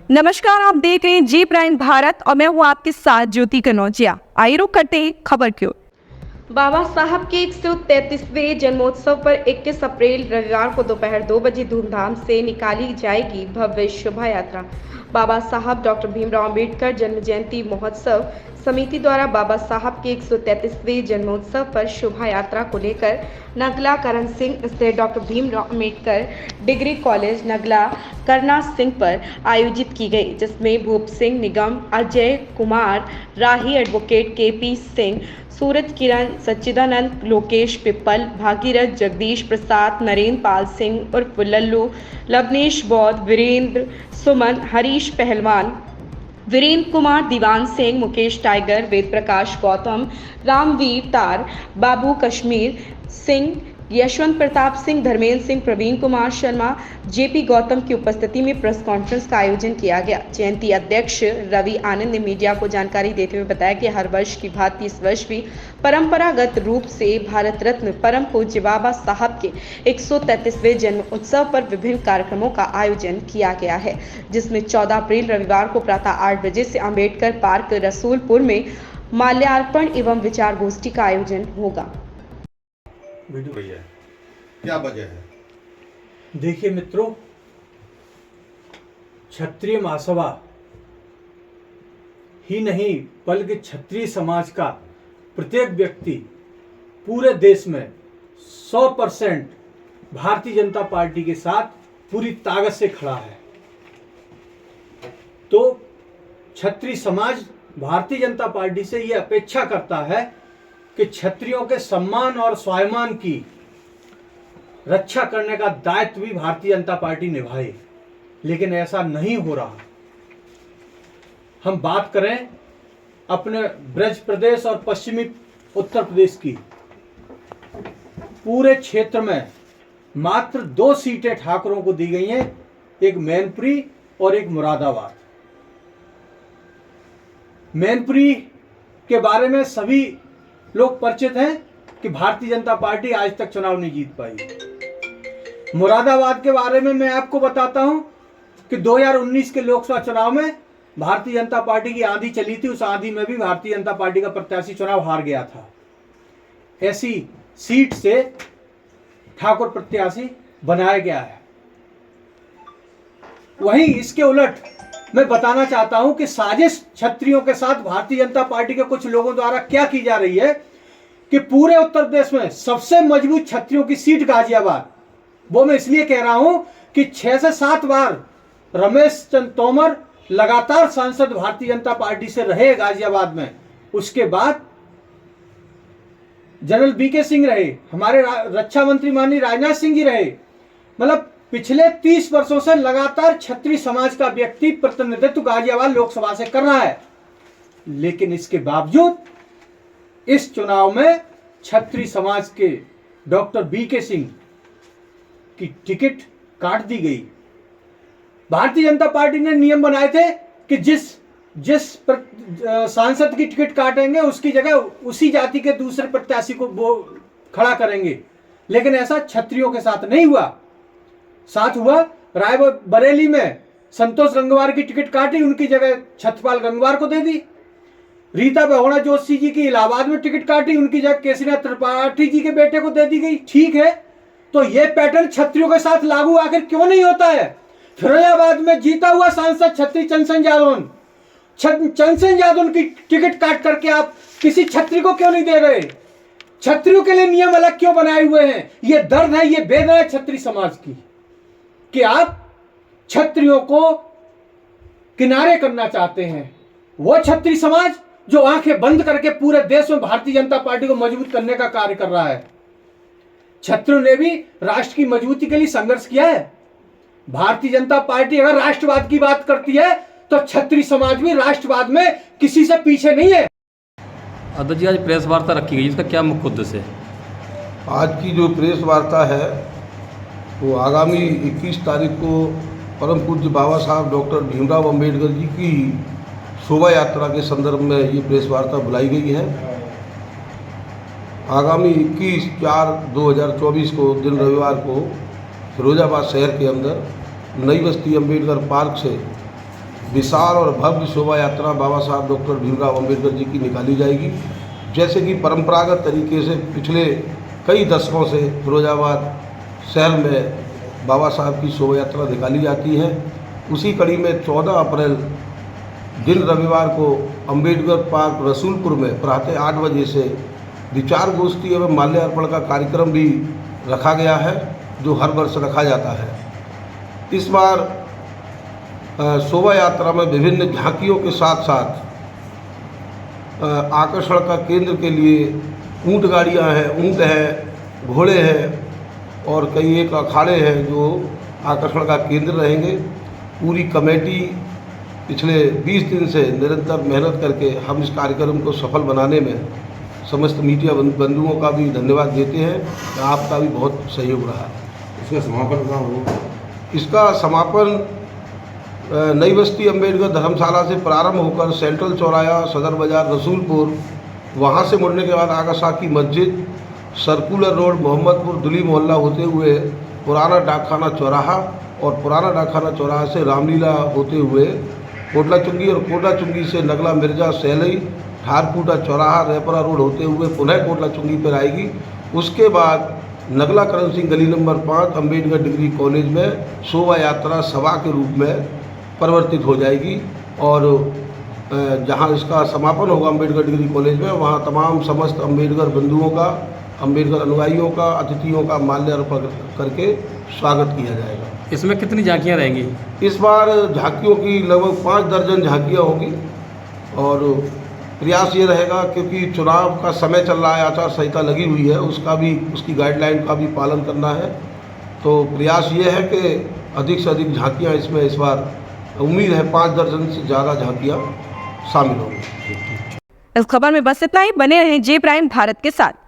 नमस्कार, आप देख रहे हैं जी प्राइम भारत और मैं हूं आपके साथ ज्योति कनौजिया। आइए रुक करते हैं खबर की ओर। बाबा साहब के 133वें जन्मोत्सव पर 21 अप्रैल रविवार को दोपहर 2 बजे धूमधाम से निकाली जाएगी भव्य शोभा यात्रा। बाबा साहब डॉक्टर भीमराव अंबेडकर जन्म जयंती महोत्सव समिति द्वारा बाबा साहब के 133वें जन्मोत्सव पर शोभा यात्रा को लेकर नगला करण सिंह स्थित doctor Bhimrao Ambedkar degree college Nagla करना सिंह पर आयोजित की गई, जिसमें भूप सिंह निगम, अजय कुमार राही, एडवोकेट केपी सिंह, सूरज किरण, सच्चिदानंद, लोकेश पिप्पल, भागीरथ, जगदीश प्रसाद, नरेंद्र पाल सिंह उर्फ लल्लू, लवनेश बौद्ध, वीरेंद्र सुमन, हरीश पहलवान, वीरेंद्र कुमार, दीवान सिंह, मुकेश टाइगर, वेद प्रकाश गौतम, रामवीर तार, बाबू कश्मीर सिंह, यशवंत प्रताप सिंह, धर्मेंद्र सिंह, प्रवीण कुमार शर्मा, जेपी गौतम की उपस्थिति में प्रेस कॉन्फ्रेंस का आयोजन किया गया। जयंती अध्यक्ष रवि आनंद ने मीडिया को जानकारी देते हुए बताया कि हर वर्ष की भांति इस वर्ष भी परंपरागत रूप से भारत रत्न परम पूज्य बाबा साहब के 133वें जन्म उत्सव पर विभिन्न कार्यक्रमों का आयोजन किया गया है, जिसमें 14 अप्रैल रविवार को प्रातः 8 बजे से अम्बेडकर पार्क रसूलपुर में माल्यार्पण एवं विचार गोष्ठी का आयोजन होगा। क्या वजह है? देखिए मित्रों, क्षत्रिय महासभा ही नहीं बल्कि क्षत्रिय समाज का प्रत्येक व्यक्ति पूरे देश में 100% भारतीय जनता पार्टी के साथ पूरी ताकत से खड़ा है। तो क्षत्रिय समाज भारतीय जनता पार्टी से ये अपेक्षा करता है कि क्षत्रियों के सम्मान और स्वाभिमान की रक्षा करने का दायित्व भी भारतीय जनता पार्टी निभाए, लेकिन ऐसा नहीं हो रहा। हम बात करें अपने ब्रज प्रदेश और पश्चिमी उत्तर प्रदेश की, पूरे क्षेत्र में मात्र 2 सीटें ठाकुरों को दी गई हैं, एक मैनपुरी और एक मुरादाबाद। मैनपुरी के बारे में सभी लोग परिचित हैं कि भारतीय जनता पार्टी आज तक चुनाव नहीं जीत पाई। मुरादाबाद के बारे में मैं आपको बताता हूं कि 2019 के लोकसभा चुनाव में भारतीय जनता पार्टी की आंधी चली थी, उस आंधी में भी भारतीय जनता पार्टी का प्रत्याशी चुनाव हार गया था। ऐसी सीट से ठाकुर प्रत्याशी बनाया गया है। वहीं इसके उलट मैं बताना चाहता हूं कि साजिश क्षत्रियों के साथ भारतीय जनता पार्टी के कुछ लोगों द्वारा क्या की जा रही है कि पूरे उत्तर प्रदेश में सबसे मजबूत क्षत्रियों की सीट गाजियाबाद, वो मैं इसलिए कह रहा हूं कि 6 से 7 बार रमेश चंद्र तोमर लगातार सांसद भारतीय जनता पार्टी से रहे गाजियाबाद में। उसके बाद जनरल बीके सिंह रहे, हमारे रक्षा मंत्री माननीय राजनाथ सिंह जी रहे। मतलब पिछले 30 वर्षों से लगातार क्षत्रिय समाज का व्यक्ति प्रतिनिधित्व गाजियाबाद लोकसभा से कर रहा है, लेकिन इसके बावजूद इस चुनाव में क्षत्रिय समाज के डॉक्टर बीके सिंह की टिकट काट दी गई। भारतीय जनता पार्टी ने नियम बनाए थे कि जिस सांसद की टिकट काटेंगे उसकी जगह उसी जाति के दूसरे प्रत्याशी को वो खड़ा करेंगे, लेकिन ऐसा क्षत्रियों के साथ नहीं हुआ। साथ हुआ रायबरेली में संतोष गंगवार की टिकट काटी, उनकी जगह छत्रपाल गंगवार को दे दी। रीता बहुगुणा जोशी जी की इलाहाबाद में टिकट काटी, उनकी जगह केसरीनाथ त्रिपाठी जी के बेटे को दे दी गई। ठीक है, तो ये पैटर्न क्षत्रियों के साथ लागू आखिर क्यों नहीं होता है? फिरोजाबाद में जीता हुआ सांसद क्षत्रिय चंद्रसेन यादव की टिकट काट करके आप किसी क्षत्रिय को क्यों नहीं दे रहे? क्षत्रियों के लिए नियम अलग क्यों बनाए हुए हैं? ये दर्द है, ये वेदना है क्षत्रिय समाज की कि आप क्षत्रियों को किनारे करना चाहते हैं। वो क्षत्रिय समाज जो आंखें बंद करके पूरे देश में भारतीय जनता पार्टी को मजबूत करने का कार्य कर रहा है। क्षत्रियों ने भी राष्ट्र की मजबूती के लिए संघर्ष किया है। भारतीय जनता पार्टी अगर राष्ट्रवाद की बात करती है तो क्षत्रिय समाज भी राष्ट्रवाद में किसी से पीछे नहीं है। अध्यक्ष जी, आज प्रेस वार्ता रखी गई, इसका क्या मुख्य उद्देश्य है? आज की जो प्रेस वार्ता है वो आगामी 21 तारीख को परम पूज्य बाबा साहब डॉक्टर भीमराव अंबेडकर जी की शोभा यात्रा के संदर्भ में ये प्रेस वार्ता बुलाई गई है। आगामी 21/4/2024 को दिन रविवार को फिरोजाबाद शहर के अंदर नई बस्ती अंबेडकर पार्क से विशाल और भव्य शोभा यात्रा बाबा साहब डॉक्टर भीमराव अम्बेडकर जी की निकाली जाएगी। जैसे कि परंपरागत तरीके से पिछले कई दशकों से फिरोजाबाद शहर में बाबा साहब की शोभा यात्रा निकाली जाती है। उसी कड़ी में 14 अप्रैल दिन रविवार को अम्बेडकर पार्क रसूलपुर में प्रातः 8 बजे से विचार गोष्ठी एवं माल्यार्पण का कार्यक्रम भी रखा गया है, जो हर वर्ष रखा जाता है। इस बार शोभा यात्रा में विभिन्न झांकियों के साथ साथ आकर्षण का केंद्र के लिए ऊंट गाड़ियां हैं, ऊंट हैं, घोड़े हैं और कई एक अखाड़े हैं जो आकर्षण का केंद्र रहेंगे। पूरी कमेटी पिछले 20 दिन से निरंतर मेहनत करके हम इस कार्यक्रम को सफल बनाने में समस्त मीडिया बंधुओं का भी धन्यवाद देते हैं। आपका भी बहुत सहयोग रहा। इसका समापन कहाँ होगा? इसका समापन नई बस्ती अम्बेडकर धर्मशाला से प्रारंभ होकर सेंट्रल चौराया, सदर बाजार, रसूलपुर, वहाँ से मुड़ने के बाद आगाशा की मस्जिद, सर्कुलर रोड, मोहम्मदपुर, दुली मोहल्ला होते हुए पुराना डाकखाना चौराहा और पुराना डाकखाना चौराहा से रामलीला होते हुए कोटला चुंगी और कोटला चुंगी से नगला मिर्जा, सैलई, ठारकूटा चौराहा, रेपरा रोड होते हुए पुनः कोटला चुंगी पर आएगी। उसके बाद नगला करण सिंह गली नंबर 5 अम्बेडकर डिग्री कॉलेज में शोभा यात्रा सभा के रूप में परिवर्तित हो जाएगी और जहां इसका समापन होगा अम्बेडकर डिग्री कॉलेज में, वहां तमाम समस्त अम्बेडकर बंधुओं का, अम्बेडकर अनुयायियों का, अतिथियों का माल्यार्पण करके स्वागत किया जाएगा। इसमें कितनी झांकियाँ रहेंगी? इस बार झांकियों की लगभग 5 दर्जन झांकियाँ होंगी और प्रयास ये रहेगा, क्योंकि चुनाव का समय चल रहा है, आचार संहिता लगी हुई है, उसकी गाइडलाइन का भी पालन करना है। तो प्रयास ये है कि अधिक से अधिक झांकियाँ इसमें इस बार उम्मीद है 5 दर्जन से ज़्यादा झांकियाँ शामिल होंगी। इस खबर में बस इतना ही। बने रहें जे प्राइम भारत के साथ।